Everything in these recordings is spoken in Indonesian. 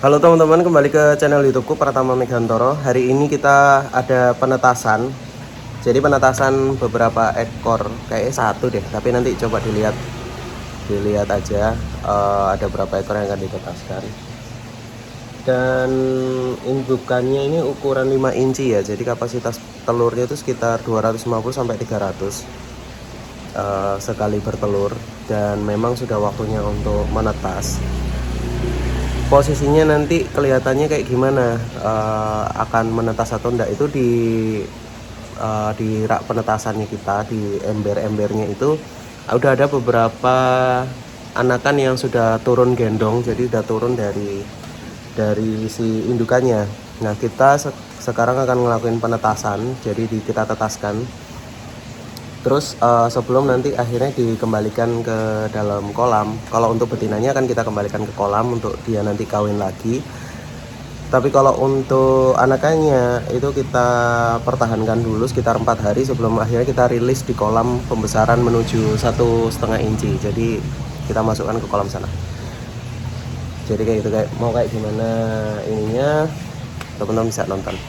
Halo teman-teman, kembali ke channel YouTubeku Pratama Megantoro. Hari ini kita ada penetasan. Jadi penetasan beberapa ekor, kayaknya satu deh. Tapi nanti coba dilihat aja ada berapa ekor yang akan ditetaskan. Dan indukannya ini ukuran 5 inci ya. Jadi kapasitas telurnya itu sekitar 250 sampai 300 sekali bertelur. Dan memang sudah waktunya untuk menetas. Posisinya nanti kelihatannya kayak gimana, akan menetas atau enggak itu di rak penetasannya kita, di ember-embernya itu udah ada beberapa anakan yang sudah turun gendong, jadi udah turun dari si indukannya. Nah, kita sekarang akan ngelakuin penetasan, jadi kita tetaskan. Terus sebelum nanti akhirnya dikembalikan ke dalam kolam. Kalau untuk betinanya kan kita kembalikan ke kolam untuk dia nanti kawin lagi. Tapi kalau untuk anakannya itu kita pertahankan dulu sekitar 4 hari sebelum akhirnya kita rilis di kolam pembesaran menuju 1,5 inci. Jadi kita masukkan ke kolam sana. Jadi kayak gitu, kayak mau kayak gimana ininya, teman-teman bisa nonton.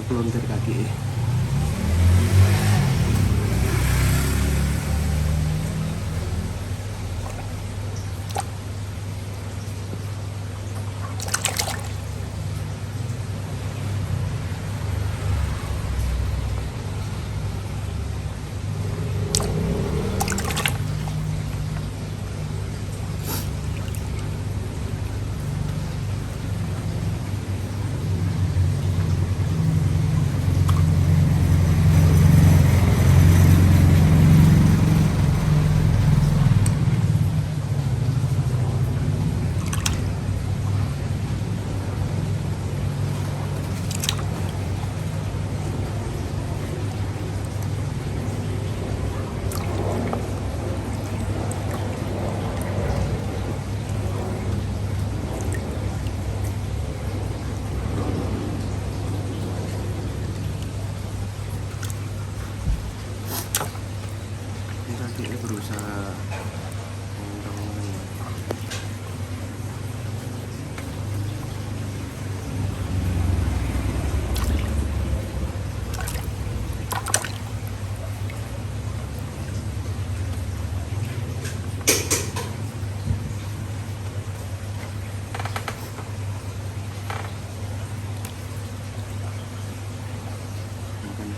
Pelontar kaki. Ini berusaha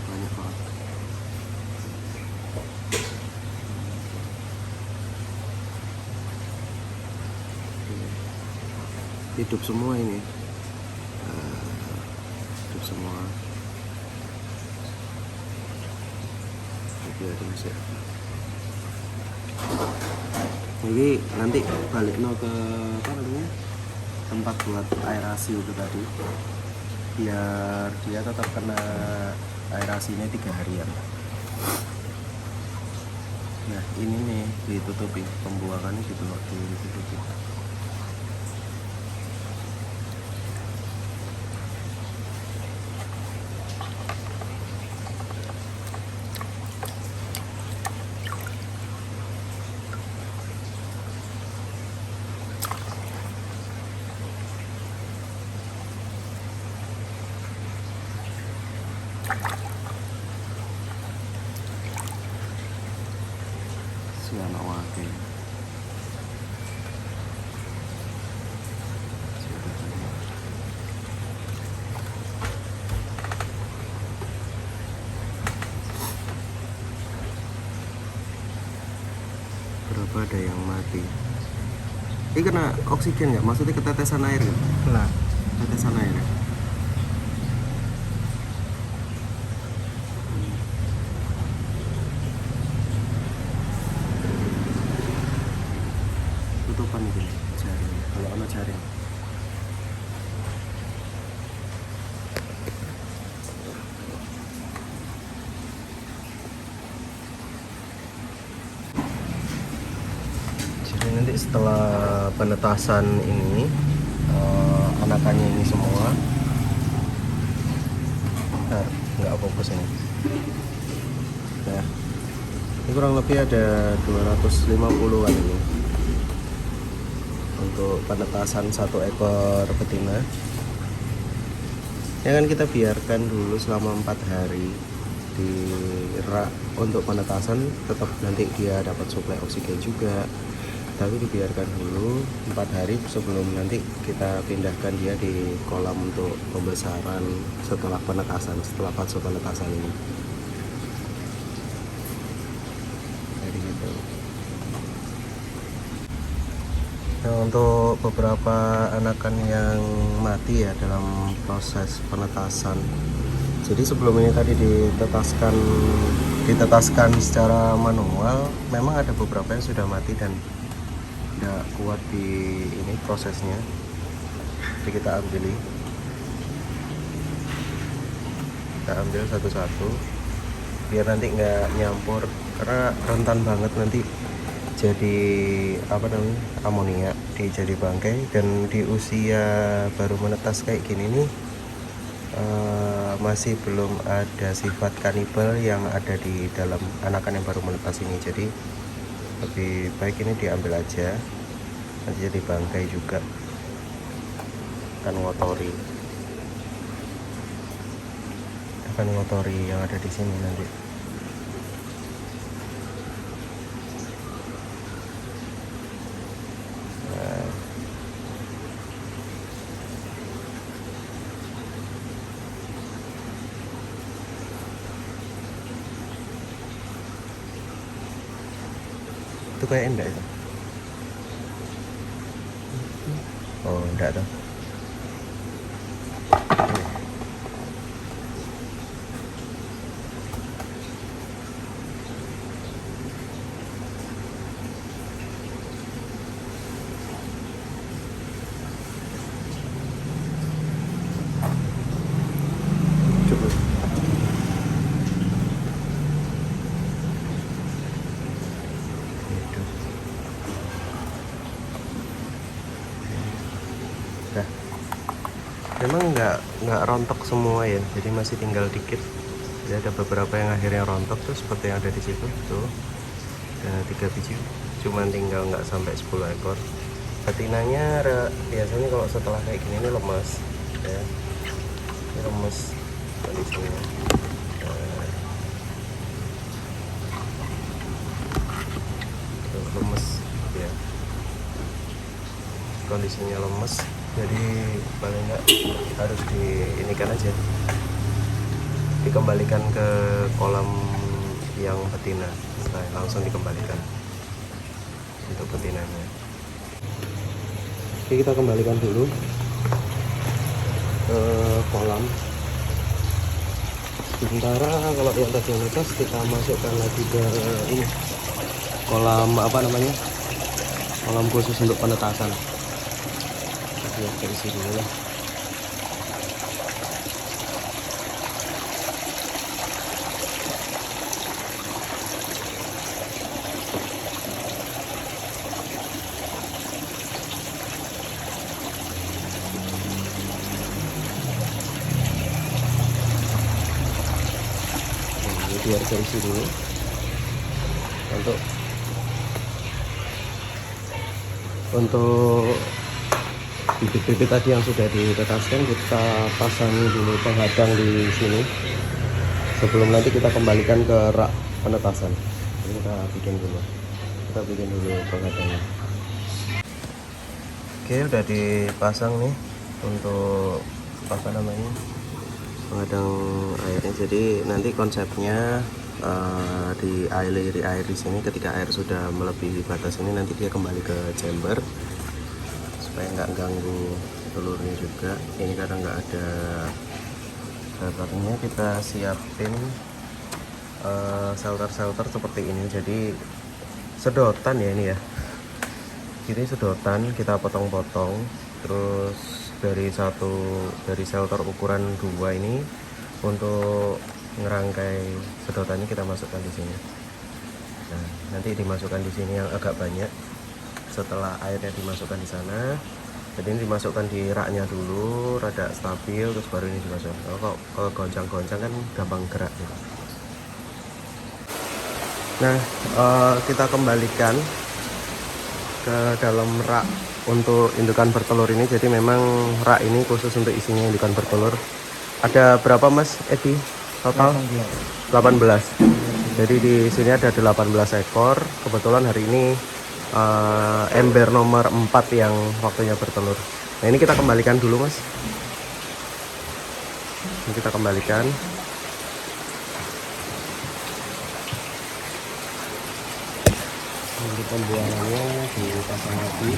banyak banget. Hidup semua ini, hidup semua. Jadi ada masih. Jadi nanti balik ke apa namanya, tempat buat aerasi itu tadi, biar dia tetap kena aerasinya 3 harian. Nah ini nih ditutupi, pembuangannya gitu loh, ditutupi. Siano wake. Berapa ada yang mati? Ini kena oksigen nggak? Maksudnya ketetesan air nggak? Kena. Tetesan air ya? Tutupan itu jaring. Kalau ada jaring. Jadi nanti setelah penetasan ini anakannya ini semua nggak fokus ini. Nah, ini kurang lebih ada 250-an ini untuk penetasan satu ekor betina. Ya kan kita biarkan dulu selama 4 hari di rak untuk penetasan, tetap nanti dia dapat suplai oksigen juga, tapi dibiarkan dulu 4 hari sebelum nanti kita pindahkan dia di kolam untuk pembesaran setelah penetasan, setelah fase penetasan ini. Jadi gitu. Nah, untuk beberapa anakan yang mati ya dalam proses penetasan, jadi sebelum ini tadi ditetaskan secara manual, memang ada beberapa yang sudah mati dan tidak kuat di ini prosesnya. Jadi kita ambil satu-satu biar nanti nggak nyampur, karena rentan banget nanti jadi amonia jadi bangkai. Dan di usia baru menetas kayak gini nih masih belum ada sifat kanibal yang ada di dalam anakan yang baru menetas ini. Jadi lebih baik ini diambil aja, nanti jadi bangkai juga, akan ngotori yang ada di sini nanti. Nah, itu kayak enggak itu? Oh enggak tuh. Cukup. Itu. Dah. Memang nggak rontok semua ya, jadi masih tinggal dikit. Jadi ada beberapa yang akhirnya rontok tuh, seperti yang ada di situ tuh, ada 3 biji, cuman tinggal nggak sampai 10 ekor. Betinanya biasanya kalau setelah kayak gini ini lemas ya, ini lemes kondisinya. Tuh, lemes ya, kondisinya lemes, jadi paling nggak harus diinikan aja, dikembalikan ke kolam yang betina. Nah, langsung dikembalikan untuk betinanya. Oke, kita kembalikan dulu ke kolam. Sementara kalau yang tadi yang atas kita masukkan lagi ke ini kolam kolam khusus untuk penetasan. Kita isi dulu lah. Biar saya isi dulu untuk bibit-bibit tadi yang sudah ditetaskan. Kita pasangi dulu penghadang di sini sebelum nanti kita kembalikan ke rak penetasan. Ini kita bikin dulu. kita bikin dulu penghadangnya. Oke, udah dipasang nih untuk apa namanya, penghadang airnya. Jadi nanti konsepnya dialiri air di sini. Ketika air sudah melebihi batas ini, nanti dia kembali ke chamber supaya nggak ganggu telurnya juga. Ini karena nggak ada baterainya, kita siapin shelter seperti ini. Jadi sedotan ya ini ya, ini sedotan kita potong-potong, terus dari shelter ukuran 2 ini untuk ngerangkai sedotannya kita masukkan di sini. Nah, nanti dimasukkan di sini yang agak banyak. Setelah airnya dimasukkan di sana, jadi ini dimasukkan di raknya dulu, rada stabil, terus baru ini dimasukkan. Kalau goncang-goncang kan gampang gerak gitu. Nah, kita kembalikan ke dalam rak untuk indukan bertelur ini. Jadi memang rak ini khusus untuk isinya indukan bertelur. Ada berapa Mas Edi? Total 18. Jadi di sini ada 18 ekor. Kebetulan hari ini ember nomor 4 yang waktunya bertelur. Nah, ini kita kembalikan dulu Mas. Ini kita kembalikan. Untuk pembuangannya dipasang lagi.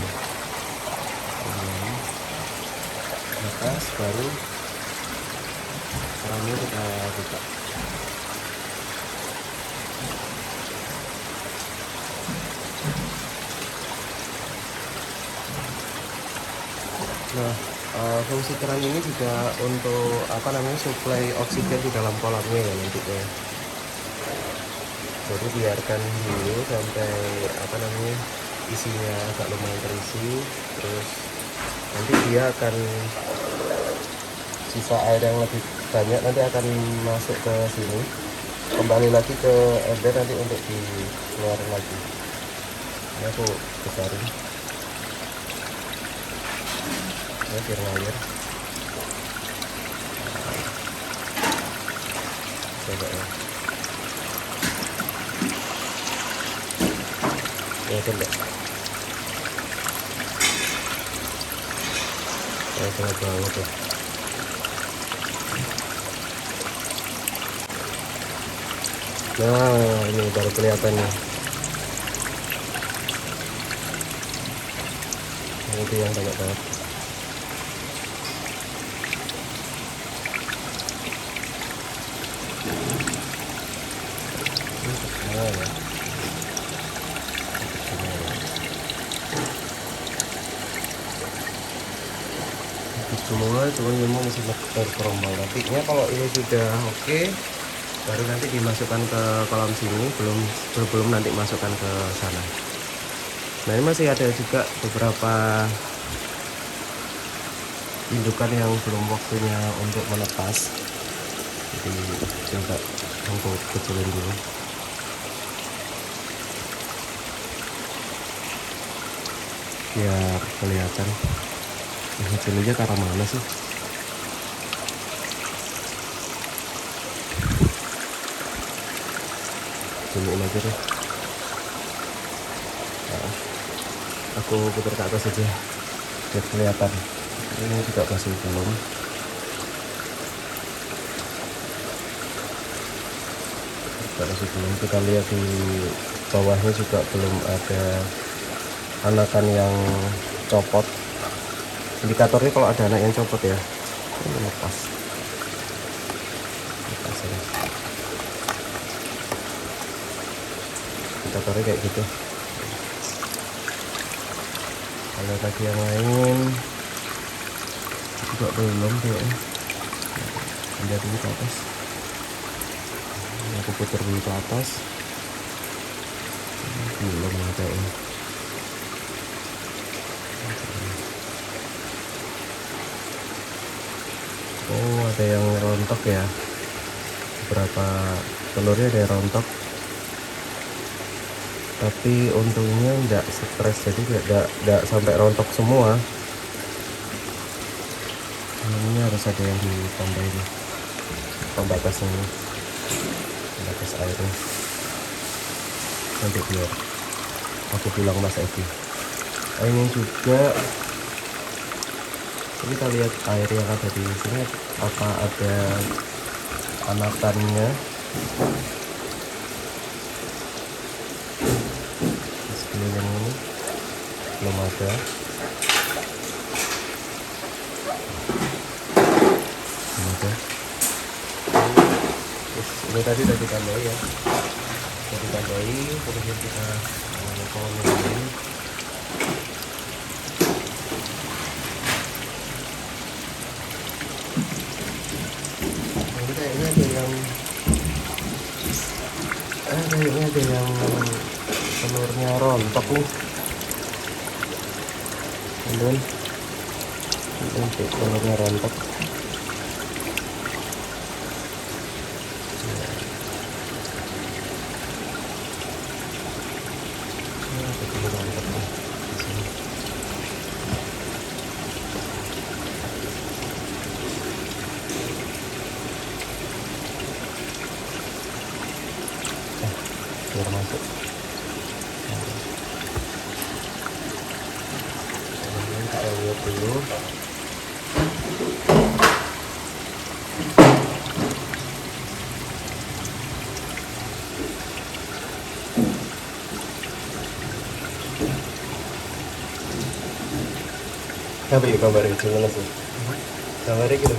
Atas baru kerannya kita buka. Nah, fungsi keran ini juga untuk apa namanya, suplai oksigen di dalam kolamnya ya nantinya. Jadi biarkan dulu sampai apa namanya, isinya agak lumayan terisi, terus nanti dia akan sisa air yang lebih banyak nanti akan masuk ke sini, kembali lagi ke ember nanti untuk dikeluarin lagi. Ini aku besarin ya biar ngalir. Coba ya. Ya coba. Ya sangat banget ya. Nah, ini baru kelihatan nih. Ini yang banyak banget. Nah, ya. Semua cuman memang masih tergerombol. Nantinya kalau ini sudah oke, baru nanti dimasukkan ke kolam sini, belum nanti masukkan ke sana. Nah, ini masih ada juga beberapa indukan yang belum waktunya untuk menetas. Jadi coba untuk kecilin dulu. Biar kelihatan. Hasilnya ke arah mana sih? Zoom aja deh. Nah, aku putar ke atas aja biar kelihatan. Ini juga masih belum. Kita lihat di bawahnya juga belum ada anakan yang copot. Indikatornya kalau ada anak yang copot ya, ini lepas ya. Indikatornya kayak gitu. Kalau tadi yang lain juga belum kayaknya. Pindah dulu ke atas. Ini aku putar dulu ke atas. Belum ada ini. Oh, ada yang rontok ya. Beberapa telurnya ada yang rontok. Tapi untungnya enggak stres, jadi enggak sampai rontok semua. Ini harus ada yang ditambahin pembatasnya, pembatas airnya nanti biar aku bilang Mas Edi. Ini juga kita lihat air yang ada di sini, apa ada anakannya. Di sekeliling ini belum ada. Ini tadi udah ditambahi ya, udah ditambahi, kemudian kita kolom ini. Ini kayaknya ada yang telurnya rontok nih, teman-teman. Ini telurnya rontok. Biar masuk. Kemudian kita lihat dulu. Apa ya kabarnya? Gimana sih? Kabarnya gitu.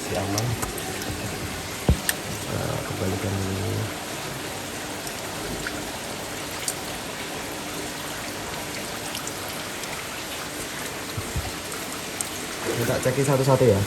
Si aman. Kita kembalikan dulu. Kita cekin satu-satu ya.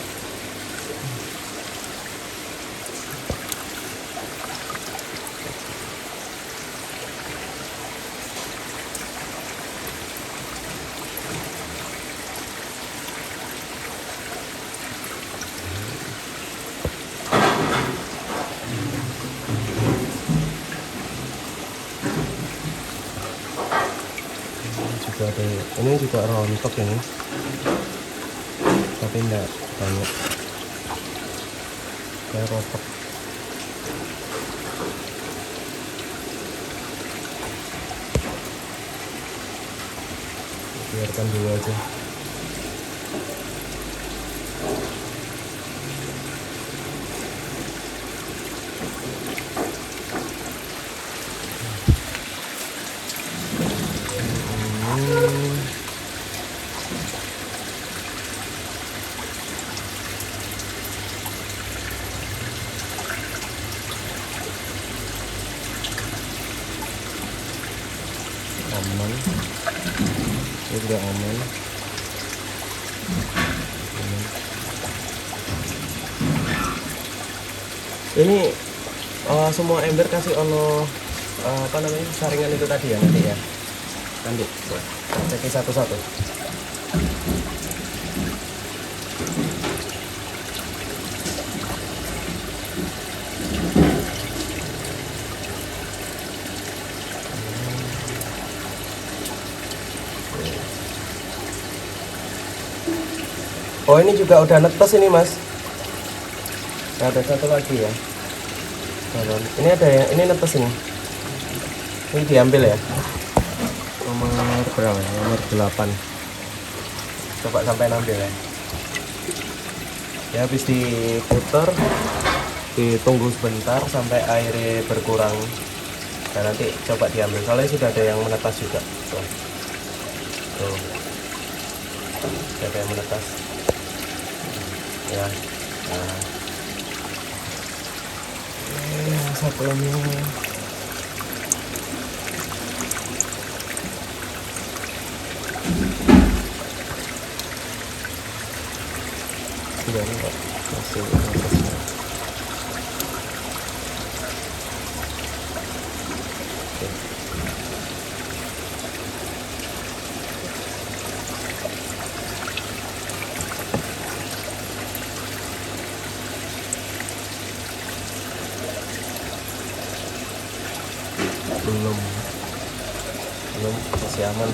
Juga ada, ini juga rontok ini, tapi enggak banyak, kayak rontok. Biarkan dulu aja. Aman, ini juga aman. Ini semua ember kasih ono apa namanya, saringan itu tadi ya, nanti ya, nanti cekin satu-satu. Oh, ini juga udah netes ini Mas. Nah, ada satu lagi ya. Ini ada ya, ini netes ini. Ini diambil ya. Nomor berapa? Nomor 8. Coba sampai ambil ya. Ya, habis diputer, ditunggu sebentar sampai airnya berkurang. Dan nanti coba diambil. Soalnya sudah ada yang menetas juga. Tuh. Sudah ada yang menetas. Ya. Nah. Satunya. Sudah enggak masih menetasnya. belum masih aman.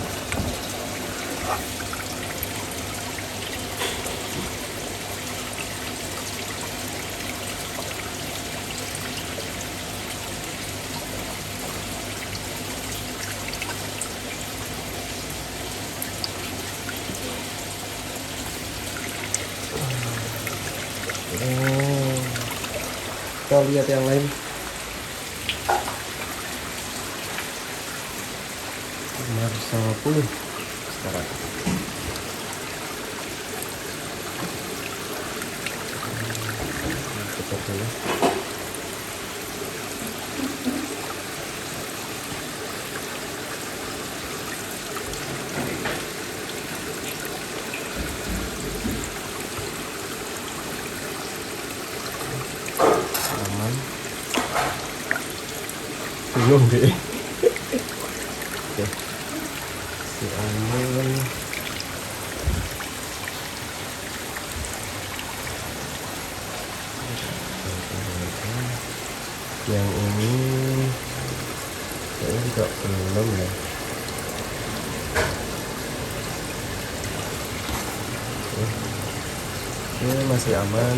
Oh, kita lihat yang lain. Nomor 10 sekarang. Cepat dulu. Aman. Bingung deh. Oke. Si aman. Yang ini kayaknya juga belum ya. Oke, masih aman.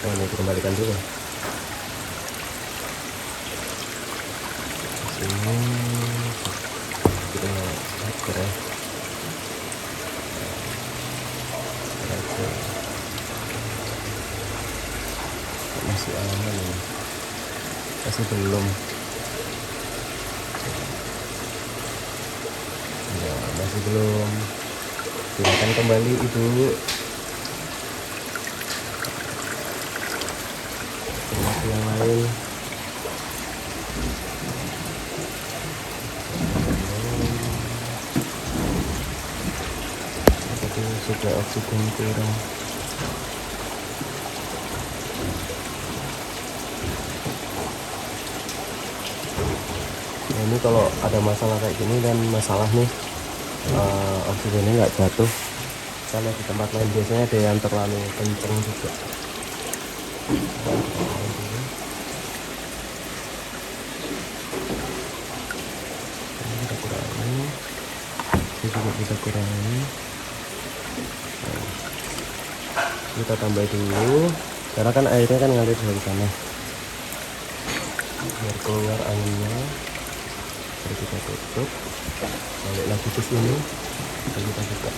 Oh, ini dikembalikan dulu. Sini kita atur ya. Masih aman ini. Masih belum. Ya, masih belum. Silakan kembali Ibu. Yang lain. Tapi sudah oksigen kurang. Nah, ini kalau ada masalah kayak gini dan masalah nih oksigennya nggak jatuh. Kalau di tempat lain biasanya ada yang terlalu kenceng juga. Ini kita kurangi, ini juga kita kurangi. Kita tambah dulu, karena kan airnya kan ngalir dari sana. Biar keluar anginnya. Lalu kita tutup, balik lagi ke sini, lalu kita buka.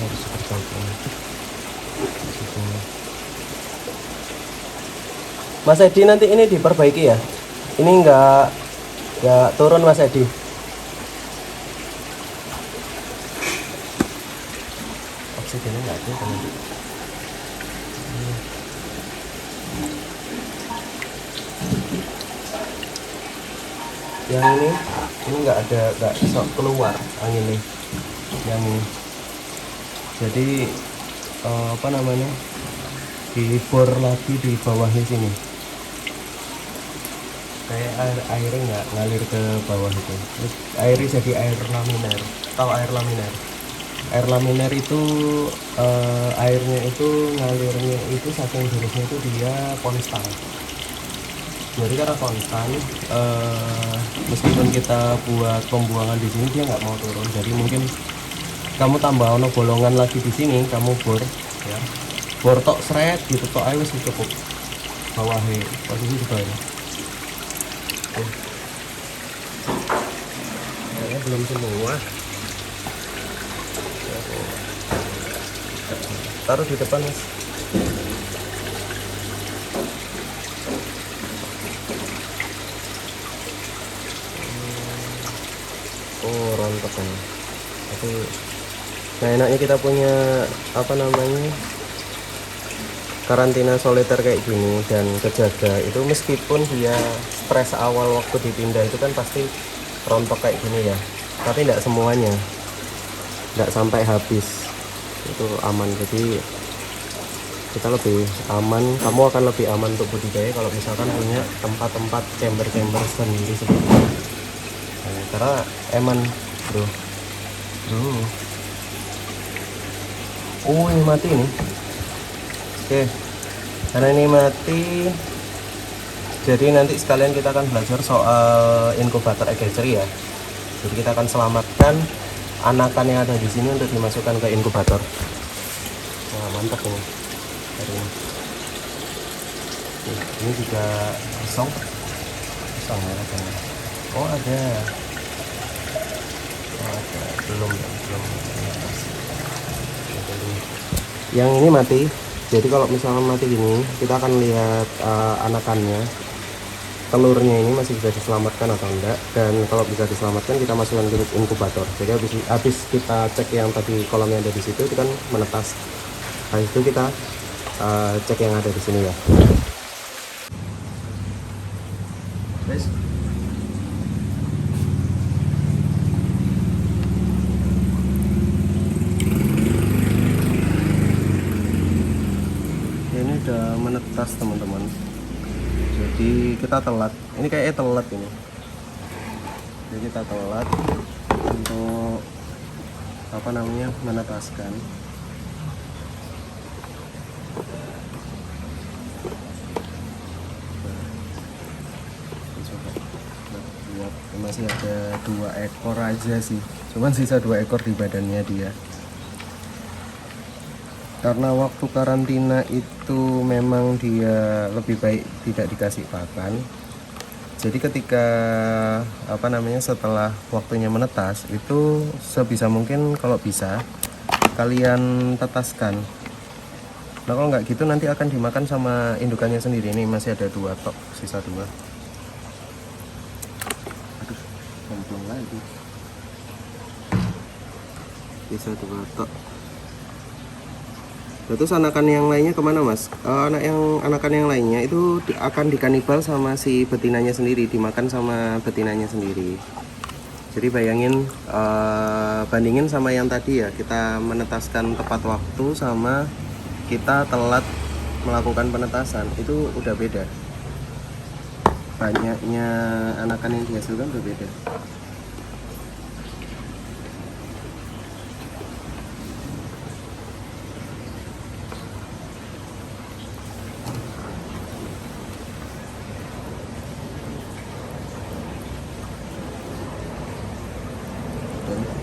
Harus seperti ini. Mas Edi, nanti ini diperbaiki ya. Ini enggak turun Mas Edi. Oksigennya enggak ada kan nanti. Yang ini enggak sok keluar angin nih. Yang ini. Jadi apa namanya? Dibor lagi di bawahnya sini. Kayak airnya nggak ngalir ke bawah itu. Terus airnya jadi air laminer. Tahu air laminer? Air laminer itu airnya itu ngalirnya itu saking derasnya itu dia konstan. Jadi karena konstan, meskipun kita buat pembuangan di sini dia nggak mau turun. Jadi mungkin kamu tambah ono bolongan lagi di sini, kamu bor, ya. Bor tok seret gitu tok air wis cukup. Bawahnya posisi di bawah. Kayaknya belum semua. Taruh di depan Mas. Oh, rontok kan. Tapi nah enaknya kita punya apa namanya karantina soliter kayak gini dan kejaga itu, meskipun dia stres awal waktu dipindah itu kan pasti rontok kayak gini ya, tapi tidak semuanya, tidak sampai habis, itu aman. Jadi kita lebih aman, kamu akan lebih aman untuk budidaya kalau misalkan punya tempat-tempat chamber-chamber sendiri seperti ini. Nah, karena eman bro. Oh, ini mati nih. Oke, karena ini mati, jadi nanti sekalian kita akan belajar soal inkubator egg hatchery ya. Jadi kita akan selamatkan anakan yang ada di sini untuk dimasukkan ke inkubator. Wah, mantap ini hari ini. Ini juga kosong ya katanya. Oh ada. Oh, ada. Belum. Yang ini mati. Jadi kalau misalnya mati gini, kita akan lihat anakannya, telurnya ini masih bisa diselamatkan atau enggak. Dan kalau bisa diselamatkan, kita masukkan ke inkubator. Jadi habis kita cek yang tadi kolam yang ada di situ, itu kan menetas. Habis itu kita cek yang ada di sini ya. Guys. Ini udah menetas teman-teman. Jadi kita telat. Ini kayaknya telat ini. Jadi kita telat untuk apa namanya menetaskan. Masih ada 2 ekor aja sih, cuman sisa 2 ekor di badannya dia. Karena waktu karantina itu memang dia lebih baik tidak dikasih pakan. Jadi ketika apa namanya setelah waktunya menetas itu sebisa mungkin kalau bisa kalian tetaskan. Nah kalau nggak gitu nanti akan dimakan sama indukannya sendiri. Ini masih ada 2 tok, sisa 2. Aduh, kemplung lagi. Sisa 2 tok. Terus anakan yang lainnya kemana mas? Anakan yang lainnya itu akan dikanibal sama si betinanya sendiri, dimakan sama betinanya sendiri. Jadi bayangin, bandingin sama yang tadi ya, kita menetaskan tepat waktu sama kita telat melakukan penetasan, itu udah beda. Banyaknya anakan yang dihasilkan udah beda.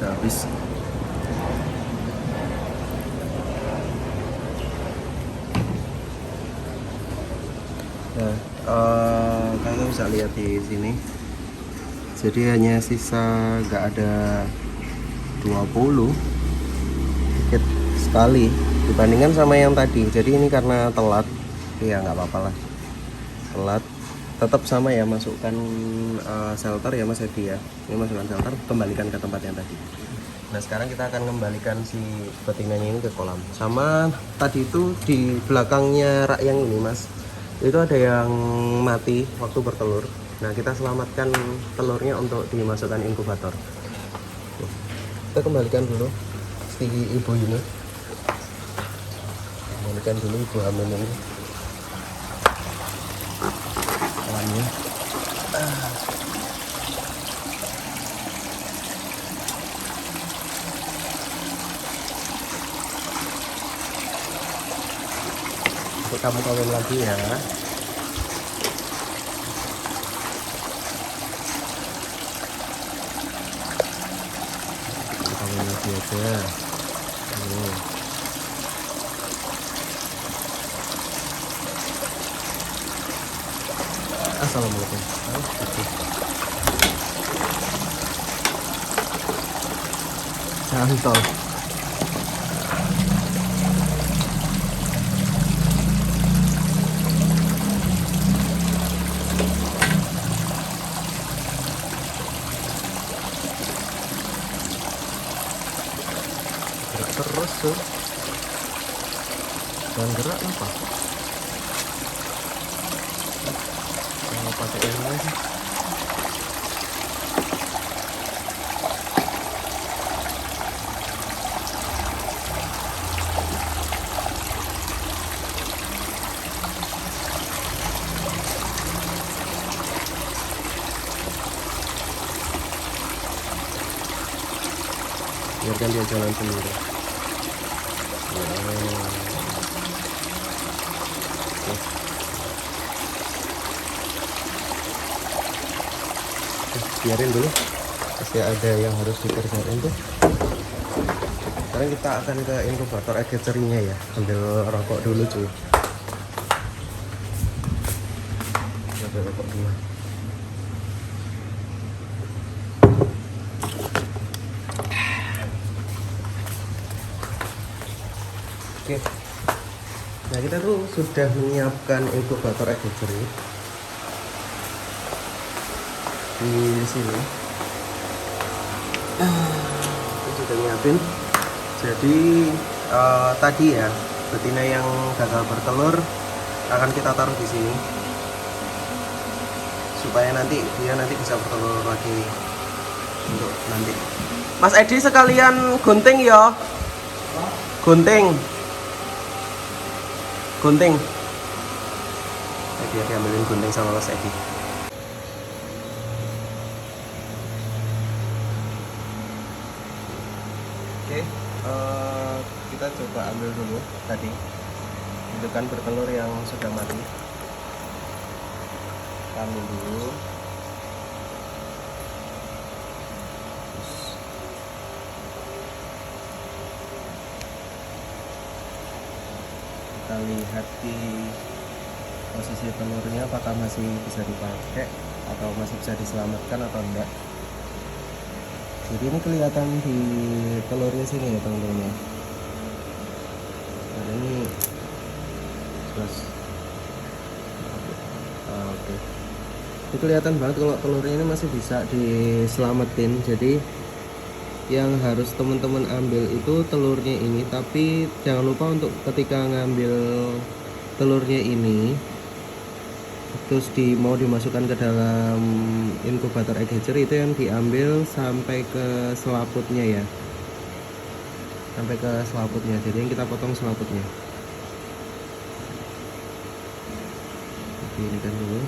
Udah habis. Nah, kalian bisa lihat di sini. Jadi hanya sisa nggak ada 20, dikit sekali dibandingkan sama yang tadi. Jadi ini karena telat, ya nggak apa-apa lah. Telat, tetap sama ya, masukkan shelter ya Mas Edi ya. Ini masukkan shelter, kembalikan ke tempat yang tadi. Nah sekarang kita akan kembalikan si betinanya ini ke kolam. Sama tadi itu di belakangnya rak yang ini Mas, itu ada yang mati waktu bertelur. Nah kita selamatkan telurnya untuk dimasukkan inkubator. Kita kembalikan dulu si ibu ini, kembalikan dulu ibu hamil ini kolamnya. Untuk kamu kawin lagi ya. Kawin lagi aja. Assalamualaikum. Cantol. Terus tuh jangan gerak apa kalau pakai yang lain. Biarkan dia jalan sendiri. Biarin dulu, masih ada yang harus dikerjain tuh. Sekarang kita akan ke inkubator aggregatornya ya. Ambil rokok dulu cuy. Ambil rokok dulu. Oke. Nah, kita tuh sudah menyiapkan inkubator aggregator di sini. Kita sudah nyiapin. Jadi tadi ya, betina yang gagal bertelur akan kita taruh di sini supaya nanti dia bisa bertelur lagi untuk nanti. Mas Edi sekalian gunting ya. Gunting. Dia diambilin gunting sama Mas Edi. Oke, kita coba ambil dulu tadi. Itu kan bertelur yang sudah mati. Kita ambil dulu. Kita lihat di posisi telurnya apakah masih bisa dipakai atau masih bisa diselamatkan atau enggak. Jadi ini kelihatan di telurnya sini ya teman-teman ya. Nah, ini terus oke. Ini kelihatan banget kalau telurnya ini masih bisa diselamatin. Jadi yang harus teman-teman ambil itu telurnya ini, tapi jangan lupa untuk ketika ngambil telurnya ini terus mau dimasukkan ke dalam inkubator egg hatcher, itu yang diambil sampai ke selaputnya ya, sampai ke selaputnya. Jadi yang kita potong selaputnya. Oke, ini kan dulu.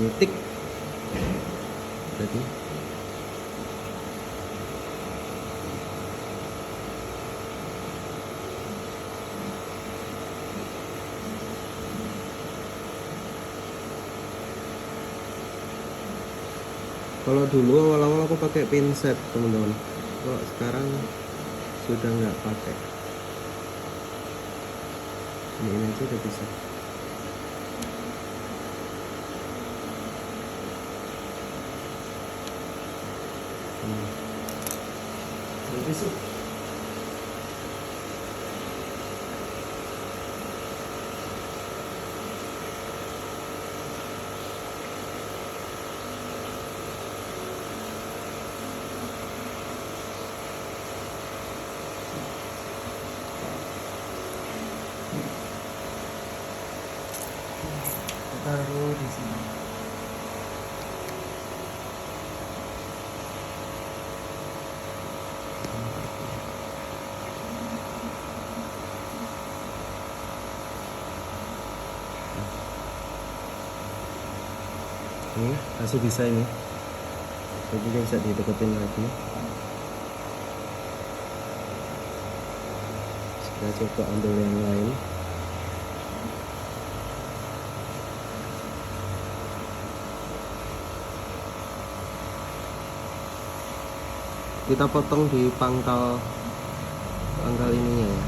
Nitik berarti kalau dulu awal-awal aku pakai pinset teman-teman, kalau sekarang sudah nggak pakai. Ini aja udah bisa. Ini sih. Taruh di sini. Ini masih bisa ini. Jadi bisa dideketin lagi. Kita coba ambil yang lain. Kita potong di pangkal ininya ya.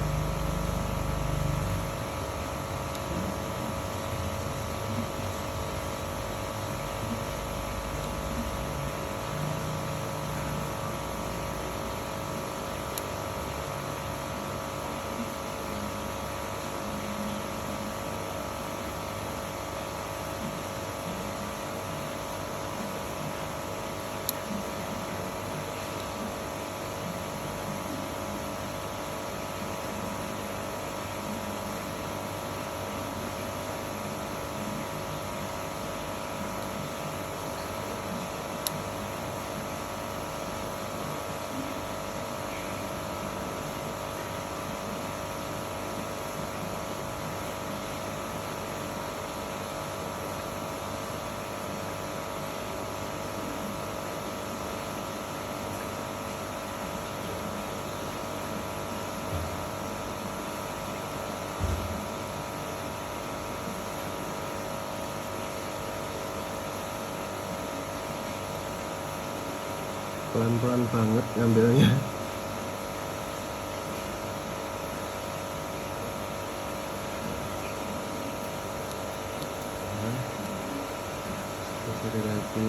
pelan-pelan banget ngambilnya. Nah, lagi.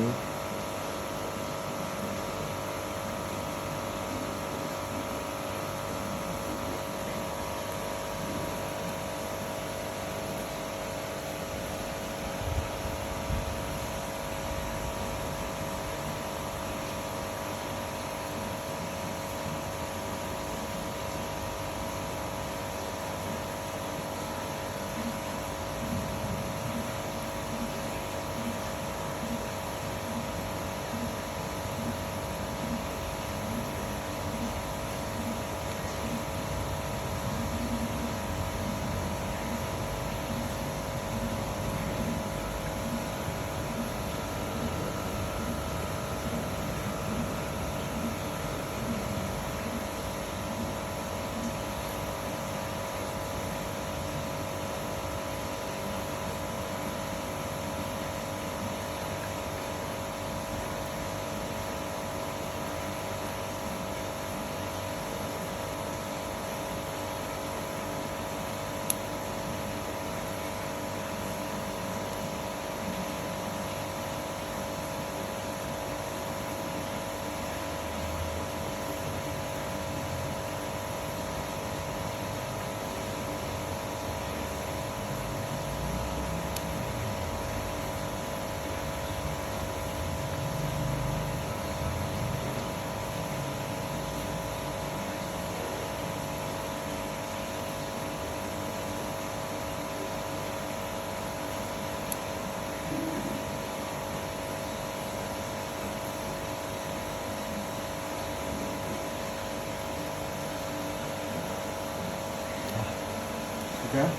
Udah,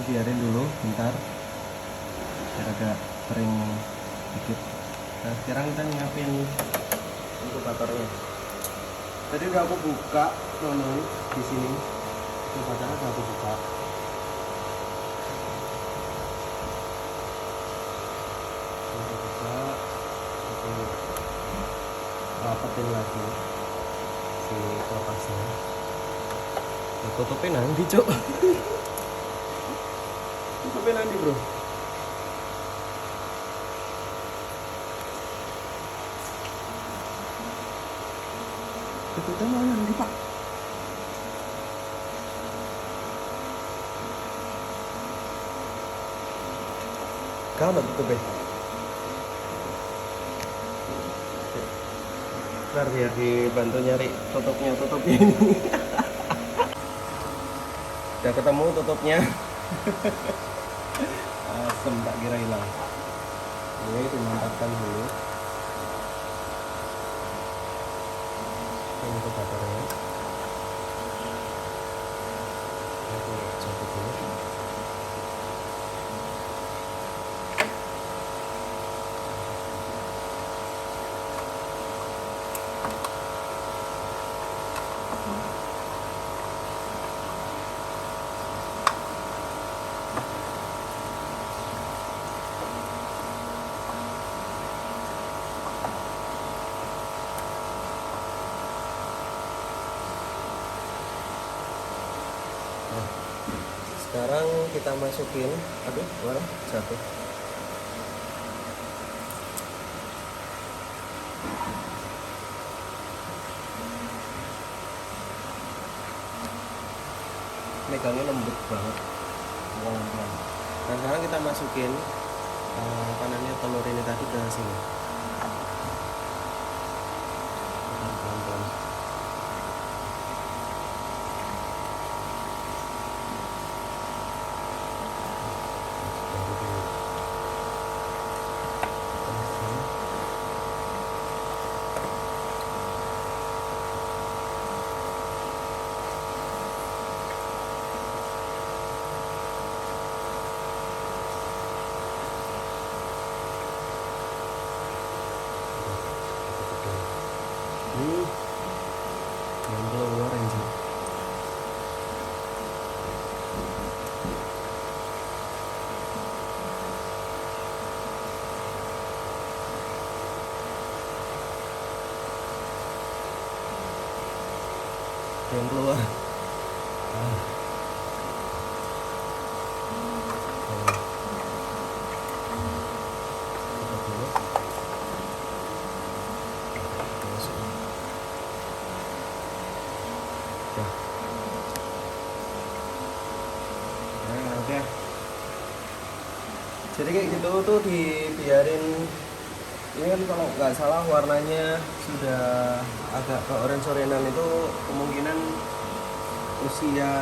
biarin dulu bentar biar agak kering dikit. Nah, sekarang kita nyiapin inkubatornya. Tadi udah aku buka teman-teman di sini. Inkubatornya udah aku buka. Aku rapetin lagi si kulkasnya. Tutupin nanti, Cuk. Tutupin nanti, Bro. Tutupnya mana nanti, Pak? Kau nak tutupin? Ntar biar dibantu nyari tutupnya ini. Udah ketemu tutupnya. Asem, tak kira hilang. Ini dimantapkan dulu. Ini inkubatornya. Aku jatuh dulu. Sekarang kita masukin, aduh, wah, jatuh. Megangnya lembut banget. Nah, sekarang kita masukin telur ini tadi ke sini. Pelan-pelan. Yang keluar anjir. yang keluar. Nah, udah. Jadi kayak gitu tuh dibiarin. Ini kan kalau nggak salah warnanya sudah agak ke orange-orangean, itu kemungkinan usia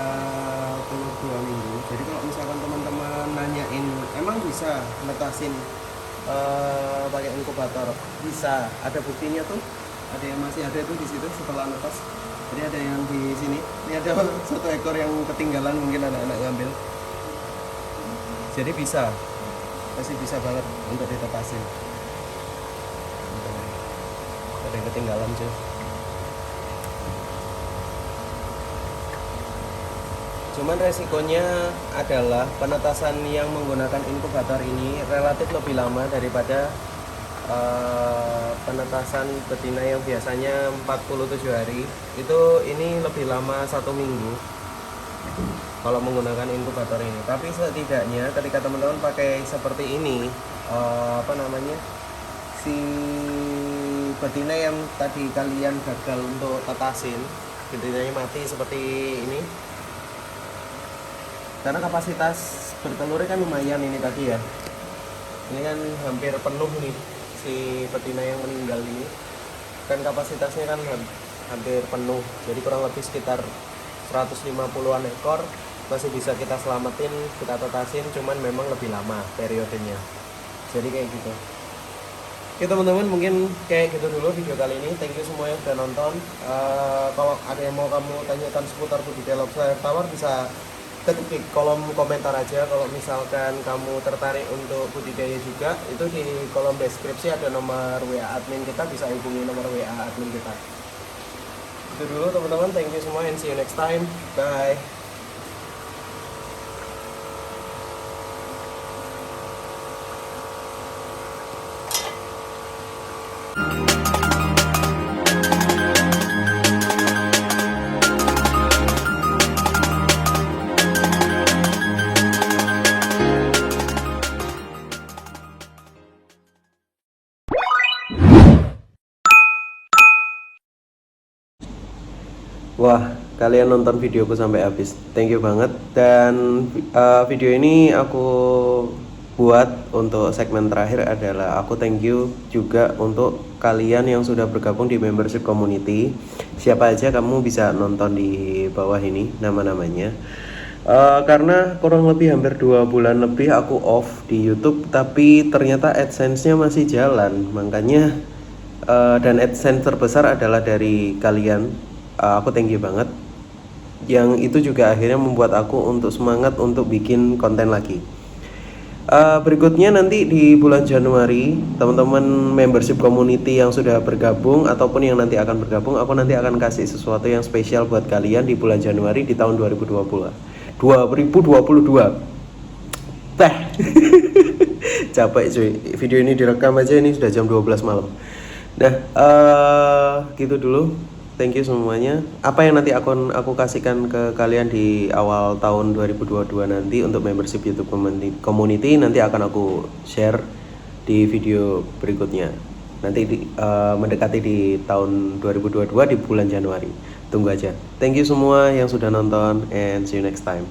telur 2 minggu. Jadi kalau misalkan teman-teman nanyain emang bisa netasin pakai inkubator, bisa, ada buktinya tuh, ada yang masih ada itu di situ setelah netas. Jadi ada yang di sini, ini ada satu ekor yang ketinggalan, mungkin anak-anak ngambil. Jadi bisa, masih bisa banget untuk ditetasin. Ada yang ketinggalan cuy. Cuman resikonya adalah penetasan yang menggunakan inkubator ini relatif lebih lama daripada penetasan betina yang biasanya 47 hari. Itu ini lebih lama 1 minggu kalau menggunakan inkubator ini. Tapi setidaknya ketika teman-teman pakai seperti ini, si betina yang tadi kalian gagal untuk tetasin, betinanya mati seperti ini, karena kapasitas bertelurnya kan lumayan ini tadi ya. Ini kan hampir penuh nih si betina yang meninggal ini. Kan kapasitasnya kan hampir penuh. Jadi kurang lebih sekitar 150-an ekor masih bisa kita selamatin, kita tetasin, cuman memang lebih lama periodenya. Jadi kayak gitu. Oke teman-teman, mungkin kayak gitu dulu video kali ini. Thank you semua yang sudah nonton. Kalau ada yang mau kamu tanyakan seputar budidaya lobster air tawar, bisa ketik di kolom komentar aja. Kalau misalkan kamu tertarik untuk budidaya juga, itu di kolom deskripsi ada nomor WA admin kita, bisa hubungi nomor WA admin kita. Itu dulu teman-teman, thank you semua and see you next time. Bye. Wah, kalian nonton videoku sampai habis. Thank you banget. Dan video ini aku buat untuk segmen terakhir adalah aku thank you juga untuk kalian yang sudah bergabung di membership community. Siapa aja kamu bisa nonton di bawah ini nama-namanya. Karena kurang lebih hampir 2 bulan lebih aku off di YouTube, tapi ternyata AdSense-nya masih jalan. Makanya dan AdSense terbesar adalah dari kalian. Aku thank you banget. Yang itu juga akhirnya membuat aku untuk semangat untuk bikin konten lagi. Berikutnya nanti di bulan Januari, teman-teman membership community yang sudah bergabung ataupun yang nanti akan bergabung, aku nanti akan kasih sesuatu yang spesial buat kalian di bulan Januari di tahun 2022. Teh. Capek cuy. Video ini direkam aja ini sudah jam 12 malam. Nah, gitu dulu. Thank you semuanya. Apa yang nanti aku kasihkan ke kalian di awal tahun 2022 nanti untuk membership YouTube community nanti akan aku share di video berikutnya. Nanti mendekati di tahun 2022 di bulan Januari. Tunggu aja. Thank you semua yang sudah nonton and see you next time.